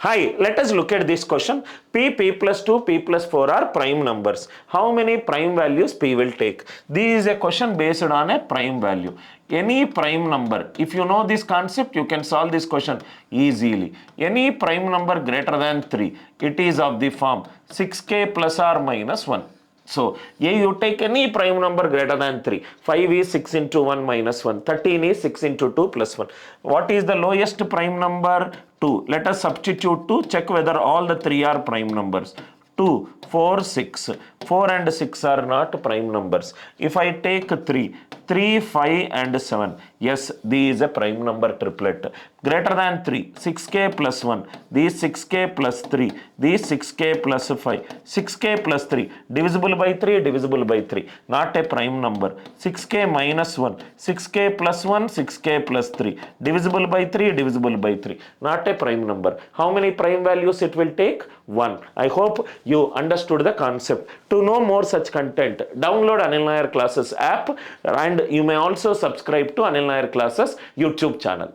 Hi, let us look at this question. P plus 2, P plus 4 are prime numbers. How many prime values P will take? This is a question based on a prime value. Any prime number, if you know this concept, you can solve this question easily. Any prime number greater than 3, it is of the form 6k plus or minus 1. So, you take any prime number greater than 3. 5 is 6 into 1 minus 1. 13 is 6 into 2 plus 1. What is the lowest prime number? 2. Let us substitute 2. Check whether all the 3 are prime numbers. 2, 4, 6. 4 and 6 are not prime numbers. If I take 3, 3, 5 and 7. Yes, this is a prime number triplet. Greater than 3, 6k plus 1. These 6k plus 3. These 6k plus 5. 6k plus 3. Divisible by 3, divisible by 3. Not a prime number. 6k minus 1. 6k plus 1, 6k plus 3. Divisible by 3, divisible by 3. Not a prime number. How many prime values it will take? 1. I hope you understood the concept. To know more such content, download Anil Nair Classes app and you may also subscribe to Anil Nair Classes YouTube channel.